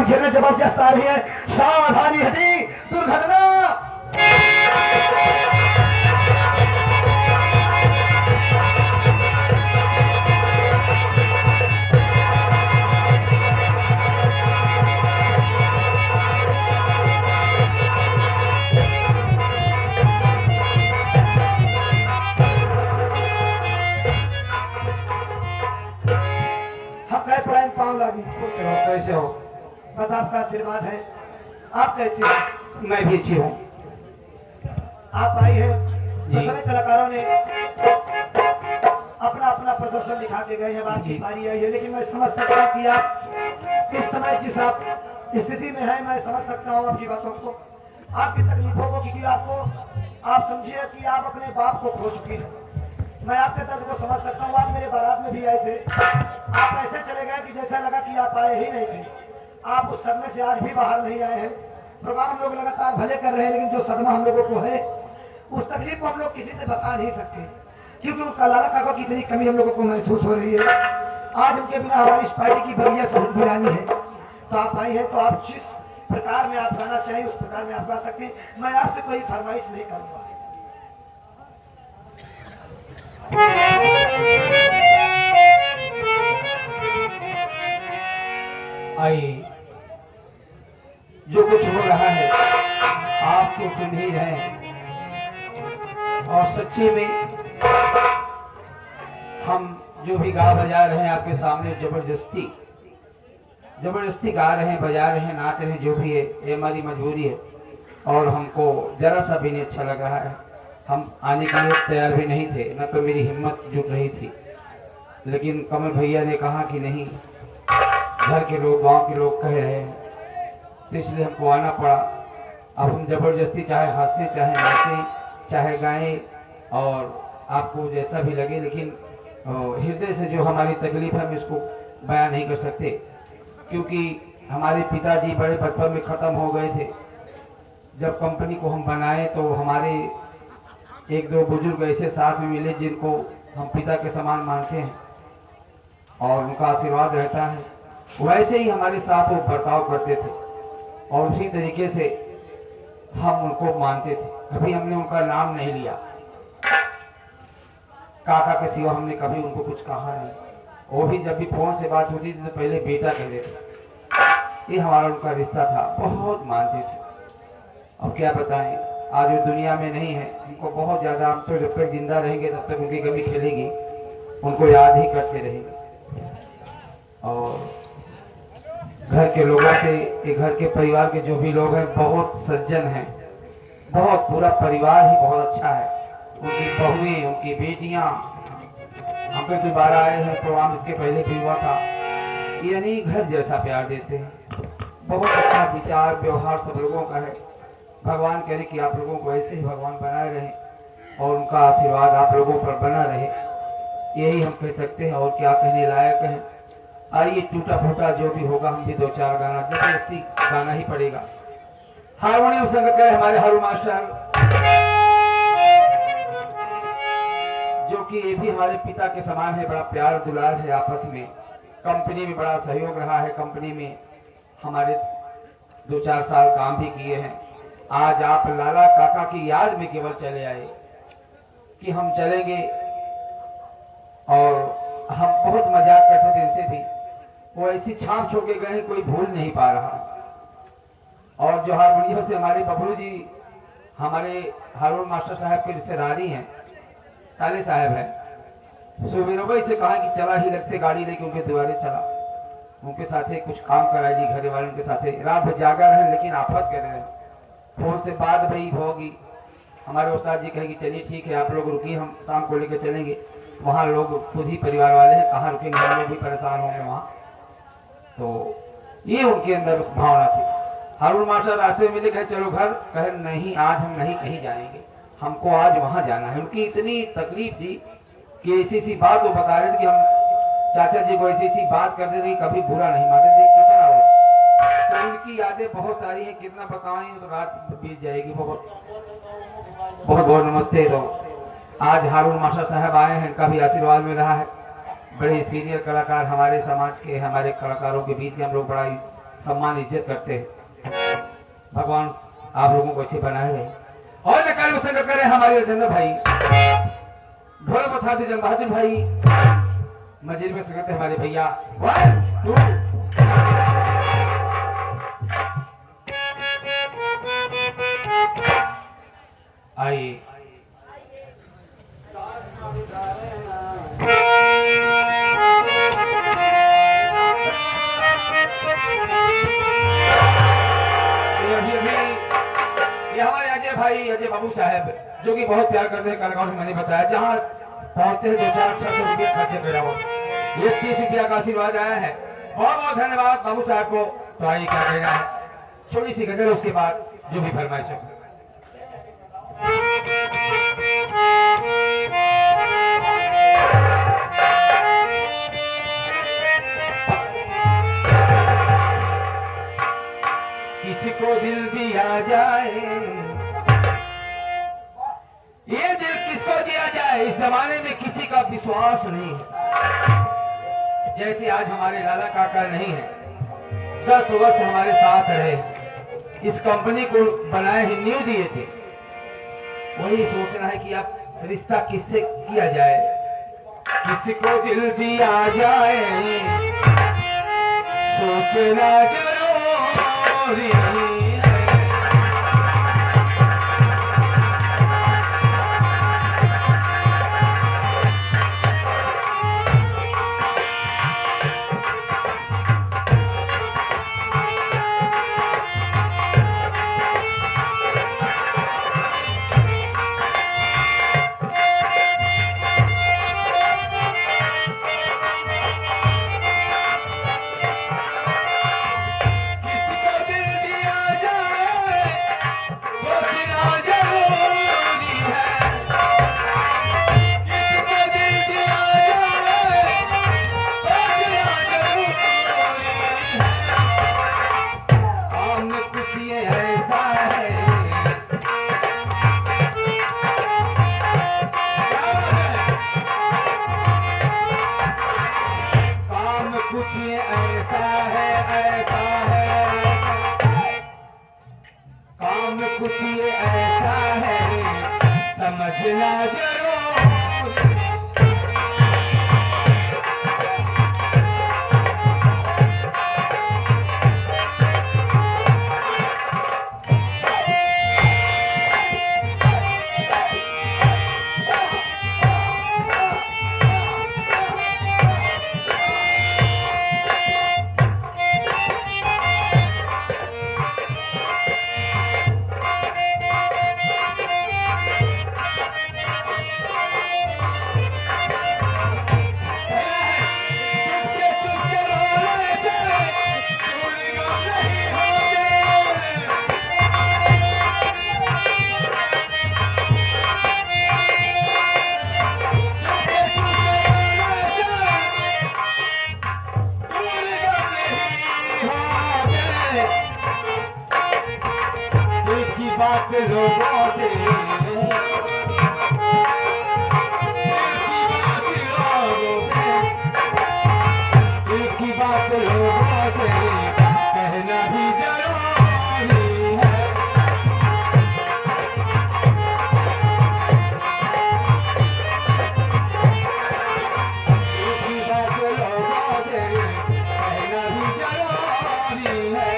पवन घेरने जबरदस्त आ रही है, सावधानी हटी, दुर्घटना। कैसे हो? बस आपका आशीर्वाद है। आप कैसे हो? मैं भी अच्छी हूँ। आप आई हैं तो सभी कलाकारों ने अपना अपना प्रदर्शन दिखा के गए हैं, आपकी बारी आई है, लेकिन मैं समझ सकता हूँ कि आप इस समय जिस आप स्थिति में है, मैं समझ सकता हूँ आपकी बातों को, आपकी तकलीफों को, क्योंकि आपको आप समझिए कि आप अपने बाप को खो चुके हैं। मैं आपके दर्द को समझ सकता हूँ। आप मेरे बारात में भी आए थे, आप ऐसे चले गए कि जैसा लगा कि आप आए ही नहीं थे। आप उस सदमे से आज भी बाहर नहीं आए हैं। प्रोग्राम हम लोग लगातार भले कर रहे हैं, लेकिन जो सदमा हम लोगों को है, उस तकलीफ को हम लोग किसी से बता नहीं सकते, क्योंकि उनका लाला काका की इतनी कमी हम लोगों को महसूस हो रही है। आज उनके बिना हमारी इस पार्टी की बढ़िया सुध गिरानी है। तो आप आई हैं, तो आप जिस प्रकार में आप गाना चाहिए उस प्रकार में आप गा सकते हैं। मैं आपसे कोई फरमाइश नहीं करूंगा। आइए, जो कुछ हो रहा है आप तो सुन ही रहे हैं, और सच्ची में हम जो भी गा बजा रहे हैं आपके सामने जबरदस्ती गा रहे हैं, बजा रहे हैं, नाच रहे हैं, जो भी है ये हमारी मजबूरी है। और हमको जरा सा भी नहीं अच्छा लग रहा है। हम आने के लिए तैयार भी नहीं थे, न तो मेरी हिम्मत जुट रही थी, लेकिन कमल भैया ने कहा कि नहीं, घर के लोग, गांव के लोग कह रहे हैं, तो इसलिए हमको आना पड़ा। अब हम जबरदस्ती चाहे हंसे, चाहे नाचें, चाहे गाएं, और आपको जैसा भी लगे, लेकिन हृदय से जो हमारी तकलीफ है हम इसको बयान नहीं कर सकते, क्योंकि हमारे पिताजी बड़े बचपन में ख़त्म हो गए थे। जब कंपनी को हम बनाए तो हमारे एक दो बुजुर्ग ऐसे साथ में मिले जिनको हम पिता के समान मानते हैं और उनका आशीर्वाद रहता है। वैसे ही हमारे साथ वो बर्ताव करते थे और उसी तरीके से हम उनको मानते थे। कभी हमने उनका नाम नहीं लिया, काका के सिवा हमने कभी उनको कुछ कहा नहीं। वो भी जब भी फोन से बात होती थी तो पहले बेटा कहते थे। ये हमारा उनका रिश्ता था, बहुत मानते थे। अब क्या बताएं, आज वो दुनिया में नहीं है। उनको बहुत ज़्यादा, हम तो जब तक जिंदा रहेंगे तब तक उनकी कमी खेलेगी, उनको याद ही करते रहेंगे। और घर के लोगों से, ये घर के परिवार के जो भी लोग हैं बहुत सज्जन हैं, बहुत पूरा परिवार ही बहुत अच्छा है। उनकी बहुएं, उनकी बेटियां, हम पे दोबारा आए हैं, प्रोग्राम इसके पहले भी हुआ था, यानी घर जैसा प्यार देते हैं। बहुत अच्छा विचार व्यवहार सब लोगों का है। भगवान करे कि आप लोगों को ऐसे ही भगवान बनाए रहे और उनका आशीर्वाद आप लोगों पर बना रहे, यही हम कह सकते हैं। और क्या कहने लायक है। आइए, टूटा फूटा जो भी होगा, हम भी दो चार गाना जबरदस्ती गाना ही पड़ेगा। हारमोनियम संगत है हमारे हारू मास्टर, जो कि ये भी हमारे पिता के समान है। बड़ा प्यार दुलार है आपस में। कंपनी में बड़ा सहयोग रहा है। कंपनी में हमारे 2-4 साल काम भी किए हैं। आज आप लाला काका की याद में केवल चले आए कि हम चलेंगे, और हम बहुत मजाक करते थे इनसे भी। वो ऐसी छाप छोड़ के गए, कोई भूल नहीं पा रहा। और जो हारमोनियम से हमारे बबलू जी, हमारे हारून मास्टर साहब के रिश्तेदारी हैं, साले साहब हैं। सुबेरोबई से कहा कि चला ही लगते गाड़ी लेके उनके द्वारे चला, उनके साथे कुछ काम कराई ली, घर वालों के साथे। रात भर जागा रहे, लेकिन आफत कर रहे हैं। फोन से बात भई होगी, हमारे उस्ताद जी कहेंगे चलिए ठीक है, आप लोग रुकिए, हम शाम को लेकर चलेंगे। वहाँ लोग खुद ही परिवार वाले हैं, कहाँ रुकेंगे, हम लोग भी परेशान होंगे वहाँ। तो ये उनके अंदर भावना थी। हारून मास्टर रास्ते में मिले, कहे चलो घर, कहे नहीं आज हम नहीं कहीं जाएंगे, हमको आज वहाँ जाना है। उनकी इतनी तकलीफ थी कि ऐसी सी बात वो बता रहे थे कि हम चाचा जी को ऐसी सी बात करते थे, कभी बुरा नहीं मानते थे। कितना हो, तो उनकी यादें बहुत सारी हैं, कितना बताएं तो रात बीत जाएगी। बहुत बहुत बहुत नमस्ते। तो आज हारून मास्टर साहब आए हैं, इनका भी आशीर्वाद मिल रहा है। बड़े सीनियर कलाकार हमारे समाज के, हमारे कलाकारों के बीच में हम लोग बड़ा सम्मान इज्जत करते हैं। भगवान आप लोगों को इसे बनाए रहे और नकाल संग करे हमारे राजेंद्र भाई, ढोल बथाती जन बहादुर भाई, मजीर में संगत है हमारे भैया। 1 2 आइए। ये हमारे अजय भाई, अजय बाबू साहब, जो कि बहुत प्यार करते हैं कलाकारों से, मैंने बताया जहाँ पहुंचते हैं 200-600 रुपया खर्चे कर रहा हो, ये 30 रुपया का आशीर्वाद आया है। बहुत बहुत धन्यवाद बाबू साहब को। तो आइए क्या कहना है, छोटी सी गजल, उसके बाद जो भी फरमाइश है। किसी को दिल दिया जाए, ये दिल किसको दिया जाए, इस जमाने में किसी का विश्वास नहीं है। जैसे आज हमारे लाला काका नहीं है, 10 वर्ष हमारे साथ रहे, इस कंपनी को बनाए ही न्यू दिए थे, वही सोचना है कि अब रिश्ता किससे किया जाए। किसी को दिल दिया जाए, सोचना जरूरी है। कुछ ये ऐसा है समझना जरूर। बात लोगों से की बात लोगों से कहना भी जरूरी है। की बात लोगों से कहना भी जरूरी है।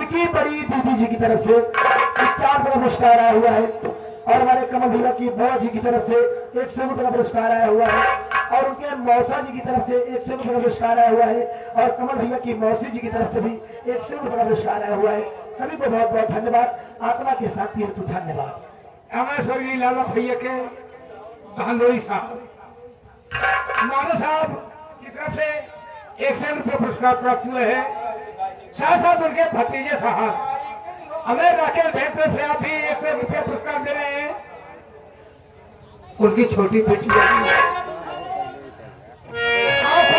उनकी बड़ी दीदी जी की तरफ से 51 रुपये का पुरस्कार आया हुआ है और हमारे कमल भैया की बुआ जी की तरफ से 100 रुपये का पुरस्कार आया हुआ है और उनके मौसा जी की तरफ से 100 रुपये का पुरस्कार आया हुआ है और कमल भैया की मौसी जी की तरफ से भी 100 रुपये का पुरस्कार आया हुआ है। सभी को बहुत बहुत धन्यवाद। आत्मा के साथी हेतु धन्यवाद। हमारे स्वर्गीय लाला भैया के धांधोई साहब नाना साहब की तरफ से 100 रुपये पुरस्कार प्राप्त हुए हैं। साथ साथ उनके भतीजे साहब हमें राकेश भाई तरफ से आप भी 100 रुपये पुरस्कार दे रहे हैं। उनकी छोटी बेटी आंखों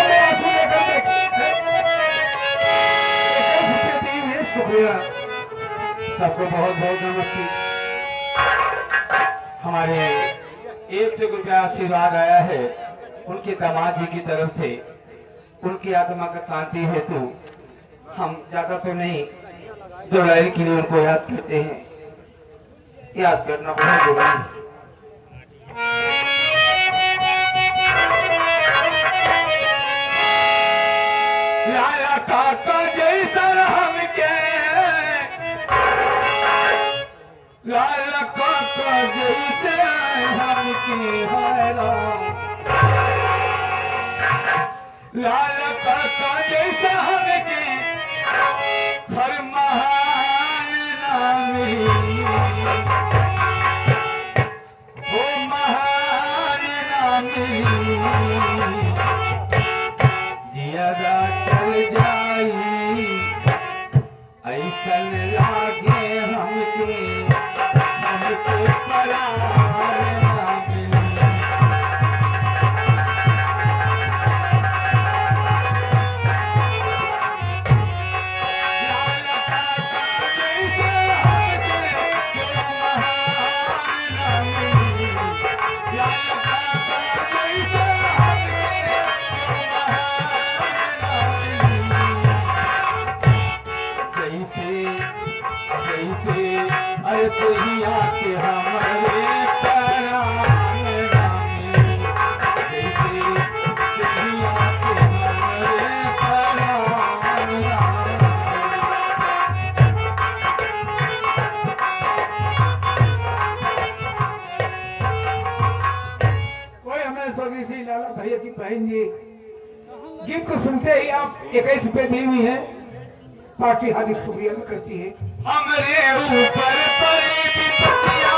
में आंसू लेकर देखिए 100 रुपये दी है। शुक्रिया। सबको बहुत बहुत नमस्ते। हमारे 100 रुपया आशीर्वाद आया है उनके दामाद जी की तरफ से। उनकी आत्मा का शांति हेतु हम ज्यादा तो नहीं, दो लाइन के लिए उनको याद करते हैं। याद करना बहुत जरूरी है। लाला काका जैसा हमके, लाला काका जैसे हमके हैरान, लाला काका जैसा हमके हर महान नाम हो महान नाम जियादा चल जाई ऐसन लागे हमके परार ना मिली। लाला काका जैसे हमके महान ना मिली, लाला काका जैसे हमके महान ना मिली। जैसे अरे कोई आके हमारे परान ना मिली, जैसे कोई आके हमारे परान ना मिली। कोई हमें स्वर्गीय श्री लाला भैया की बहन जी गीत को सुनते ही आप 21 रुपये दी हुई है। पार्टी हार्दिक शुक्रिया करती है। हमरे ऊपर परी विपत्तियां,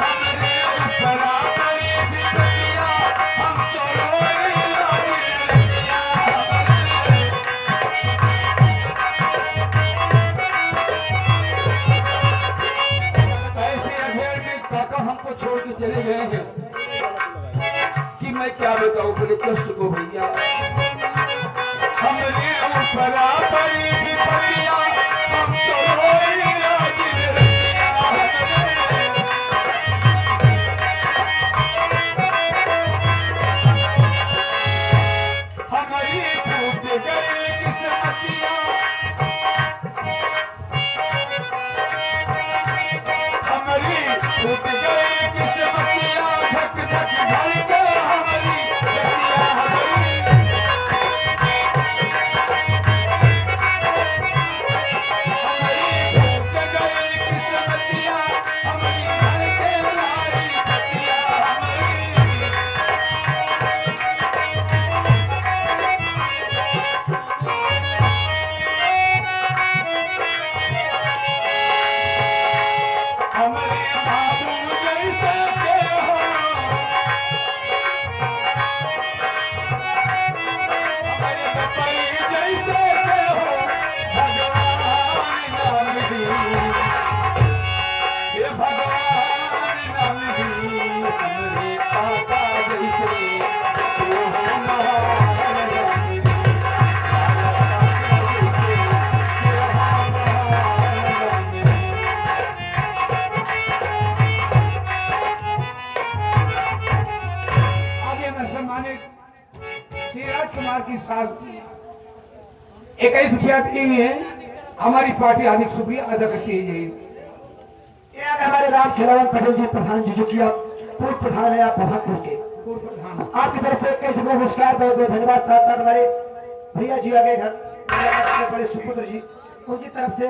हमरे ऊपर परी विपत्तियां, हम तो रोए लागी रतिया। ऐसे अफेयर में काका हमको छोड़ के चले गए हैं कि मैं क्या बताऊं बड़े कष्ट को भैया। हमने ऊपर परी विपत्तियां, हम तो रोए लागी रतिया। हमारी टूट गई किस्मतियां, हमारी टूट गई किस्मतियां, धक धक धड़के हमारी छतिया हमारी। हमारी टूट गई किस्मतियां, हमारी धड़के हमारी छतिया हमारी। हमारे बाबू जैसे के हो, हमारे पपई जैसे के हो, भगवान नाम दी, ये भगवान नाम दी। हमारे काका जैसे के हो, महान नाम दी, लाला काका जैसे के हो, महान नाम दी। आगे अगर सम्मानित श्री राजकुमार की सास 21 रुपया दी हुई है। हमारी पार्टी हार्दिक शुक्रिया अदा करती है। ये हमारे राम खिलावन पटेल जी प्रधान जी जो कि आप पूर्व प्रधान है आप भवानपुर के, पूर्व प्रधान आपकी तरफ से 21 रुपये पुरस्कार बहुत बहुत धन्यवाद। साथ साथ हमारे भैया जी आ गए घर, मेरे बड़े सुपुत्र जी, उनकी तरफ से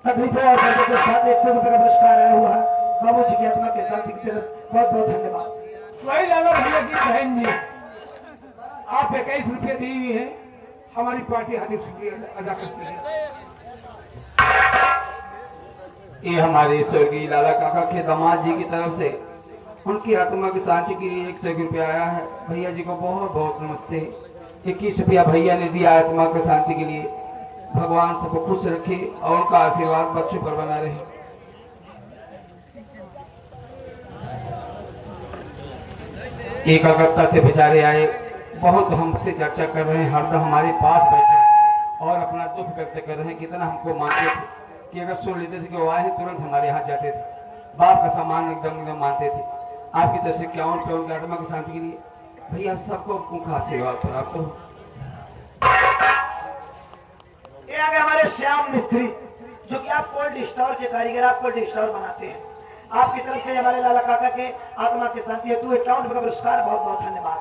तकलीफों और दर्दों के साथ 100 रुपए का पुरस्कार आया हुआ है। बाबू जी की आत्मा के शांति की तरफ बहुत बहुत धन्यवाद। वही लाला भैया की बहन जी, आप 21 रुपये दी हुई है, हमारी पार्टी हार्दिक शुक्रिया अदा करती है। ये हमारे स्वर्गीय लाला काका के दामाद जी की तरफ से उनकी आत्मा की शांति के लिए 100 रुपया आया है। भैया जी को बहुत बहुत नमस्ते। 21 रुपया भैया ने दिया आत्मा की शांति के लिए। भगवान सबको खुश रखे और उनका आशीर्वाद बच्चों पर बना रहे। एकाग्रता से बेचारे आए, बहुत हमसे चर्चा कर रहे हैं, हरदम हमारे पास बैठे और अपना दुख व्यक्त कर रहे हैं। कितना हमको मानते थे कि अगर सुन लेते थे कि वो आए हैं तुरंत हमारे यहाँ जाते थे, बाप का सम्मान एकदम मानते थे। आपकी तरफ से क्या उनके उनकी आत्मा की शांति के लिए भैया सबको उनका आशीर्वाद प्राप्त हो। ये आ गए हमारे श्याम मिस्त्री, जो कि आप कोल्ड स्टोर के कारीगर, आप कोल्ड स्टोर बनाते हैं। आपकी तरफ से हमारे लाला काका के आत्मा की शांति हेतु 51 रुपए का पुरस्कार, बहुत बहुत धन्यवाद।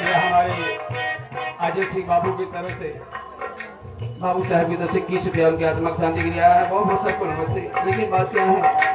ये हमारे अजय सिंह बाबू की तरफ से, बाबू साहब की तरफ से 21 रुपया उनकी आत्मा की शांति के लिए आया है। बहुत बहुत सबको नमस्ते। लेकिन बात क्या है,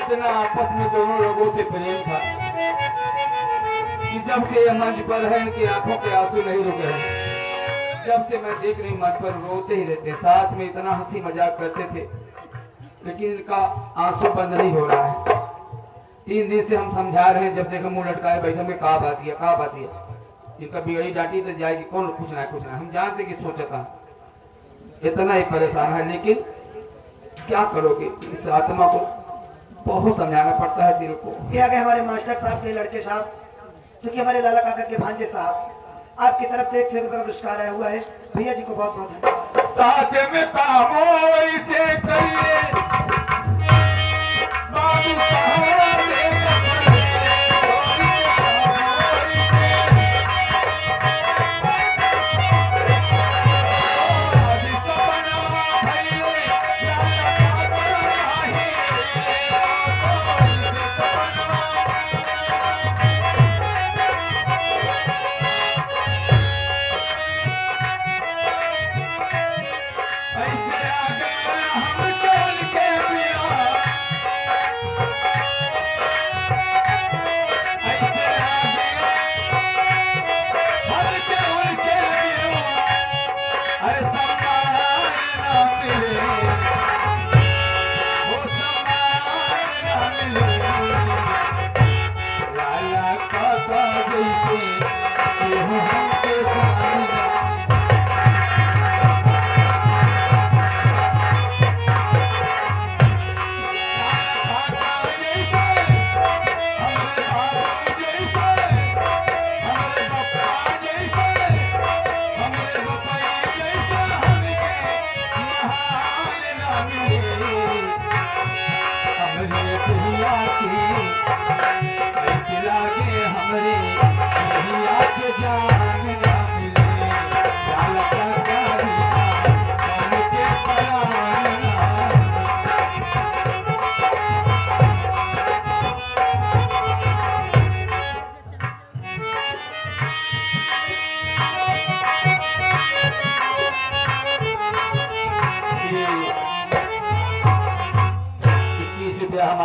इतना आपस में दोनों लोगों से प्रेम था कि जब से ये मंच पर है इनकी आंखों के आंसू नहीं रुके हैं। जब से मैं देख रही मंच पर रोते ही रहते, साथ में इतना हंसी मजाक करते थे, लेकिन इनका आंसू बंद नहीं हो रहा है। 3 दिन से हम समझा रहे हैं, जब देखो मुंह लटकाए बैठे में कहा बात है। इनका बिगड़ी डांटी तो जाएगी, कौन कुछ ना कुछ ना, हम जानते कि सोचता इतना ही परेशान है, लेकिन क्या करोगे, इस आत्मा को बहुत समझाना पड़ता है दिल को। ये आ गए हमारे मास्टर साहब के लड़के साहब, जो कि हमारे लाला काका के भांजे साहब, आपकी तरफ से 100 रुपए का पुरस्कार आया हुआ है। भैया जी को बहुत बहुत धन्यवाद। साथ में कामों से करिए बाबू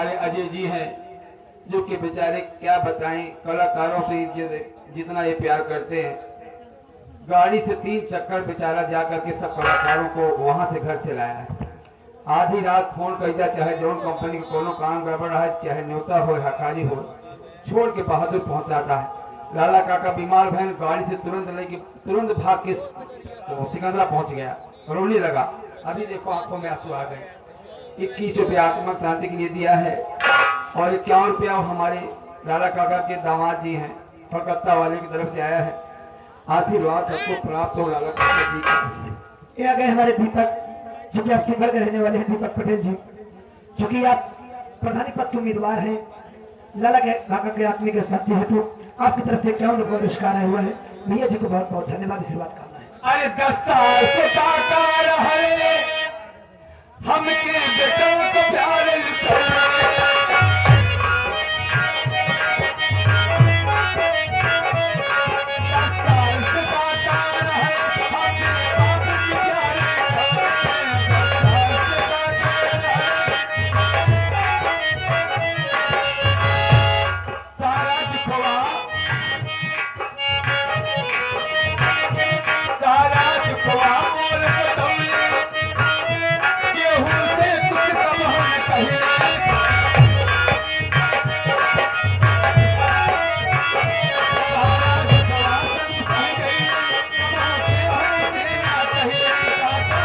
हमारे अजय जी हैं, जो कि बेचारे क्या बताएं, कलाकारों से जितना ये प्यार करते हैं। गाड़ी से 3 चक्कर बेचारा जा करके सब कलाकारों को वहां से घर से लाया है। आधी रात फोन कर चाहे जौन कंपनी के कोनो काम गड़बड़ है, चाहे न्योता हो हकारी हो, छोड़ के बहादुर पहुंच जाता है। लाला काका बीमार भैन गाड़ी से तुरंत भाग के सिकंदरा पहुंच गया, रोने लगा। अभी देखो आंखों में आंसू आ गए। 21 रुपया आत्मक शांति के लिए दिया है और 51 रुपया हमारे लाला काका के दामाद जी हैं, कलकत्ता वाले की तरफ से आया है। आशीर्वाद सबको प्राप्त हो लाला काका जी का। ये आ गए हमारे दीपक, जो कि आप सिंगल के रहने वाले हैं, दीपक पटेल जी, जो कि आप प्रधानी पद के उम्मीदवार हैं। लाला के काका के आत्मी के साथी है, तो आपकी तरफ से क्या उनको पुरस्कार आया हुआ है। भैया जी को बहुत बहुत धन्यवाद, आशीर्वाद करना है। अरे 10 साल से काका रहे, हमके बेटों को प्यार लुटाए। 10 साल से काका रहे, हमके बाप की प्यार लुटाए। 10 साल से काका रहे, सारा दिखवा मोर बतौले, गेहूं से कुछ कम होने कहे। सारा दिखवा समझ गई, कमाते होने ना कहे काका।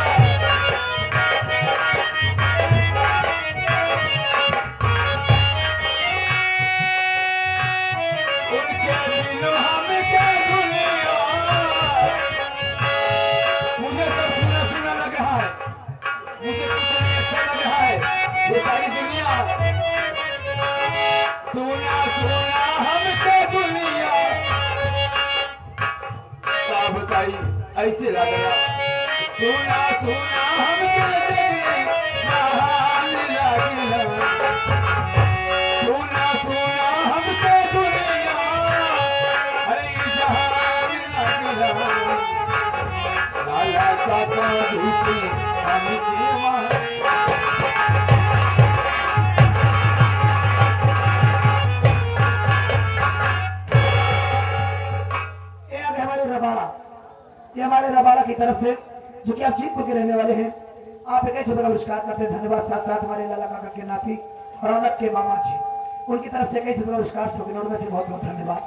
उनके दिलों हमके दुनिया, मुझे सब सुना सुना लगा है, मुझे कुछ नहीं अच्छा लगा है। ये सारी दुनिया सुना सुना हमको दुनिया, क्या बताई ऐसे लगा। सुना सुना हमको देखने महान लगी, सुना सुना हमको दुनिया, अरे जहान लगी। लाला काका दूसरी हमके वहाँ। ये आ गए हमारे रबाड़ा, ये हमारे रबाड़ा की तरफ से, जो कि आप जीतपुर के रहने वाले हैं। आप 21 रुपये का पुरस्कार करते हैं, धन्यवाद। साथ साथ हमारे लाला काका के नाती रौनक के मामा जी, उनकी तरफ से 21 रुपये का पुरस्कार 100 नोट में से बहुत बहुत धन्यवाद।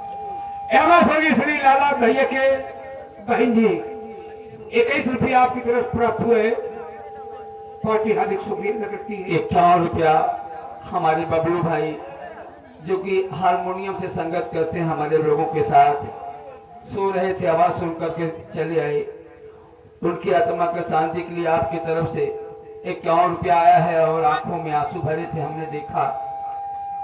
एवं स्वर्गीय श्री लाला भैया के बहन जी 21 रुपया आपकी तरफ प्राप्त हुए, पार्टी हार्दिक शुक्रिया करती है। 51 रुपया हमारे बबलू भाई, जो कि हारमोनियम से संगत करते हैं हमारे लोगों के साथ, सो रहे थे, आवाज सुन करके चले आए। उनकी आत्मा की शांति के लिए आपकी तरफ से 51 रुपया आया है और आंखों में आंसू भरे थे। हमने देखा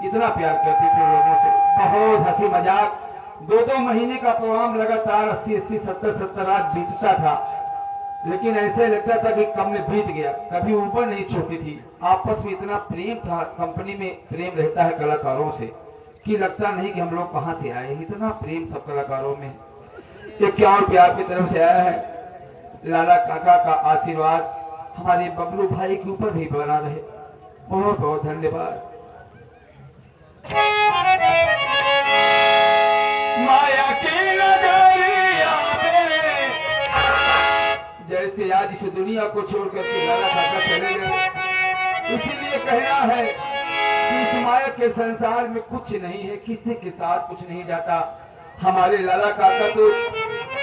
इतना प्यार करते थे लोगों से, बहुत हंसी मजाक। 2-2 महीने का प्रोग्राम लगातार 80-80, 70-70 रात बीतता था, लेकिन ऐसे लगता था कि कब में बीत गया, कभी ऊपर नहीं छोड़ती थी। आपस में इतना प्रेम था, कंपनी में प्रेम रहता है कलाकारों से, कि लगता नहीं कि हम लोग कहाँ से आए, इतना प्रेम सब कलाकारों में। 51 रुपया आपकी तरफ से आया है। लाला काका का आशीर्वाद हमारे बबलू भाई के ऊपर भी बना रहे, बहुत बहुत धन्यवाद। माया की नगरिया में, जैसे आज इस दुनिया को छोड़ करके लाला काका चले गए, इसीलिए कहना है कि इस माया के संसार में कुछ नहीं है, किसी के साथ कुछ नहीं जाता। हमारे लाला काका तो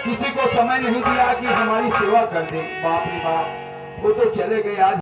किसी को समय नहीं दिया कि हमारी सेवा कर दे। बाप रे बाप, वो तो चले गए। आज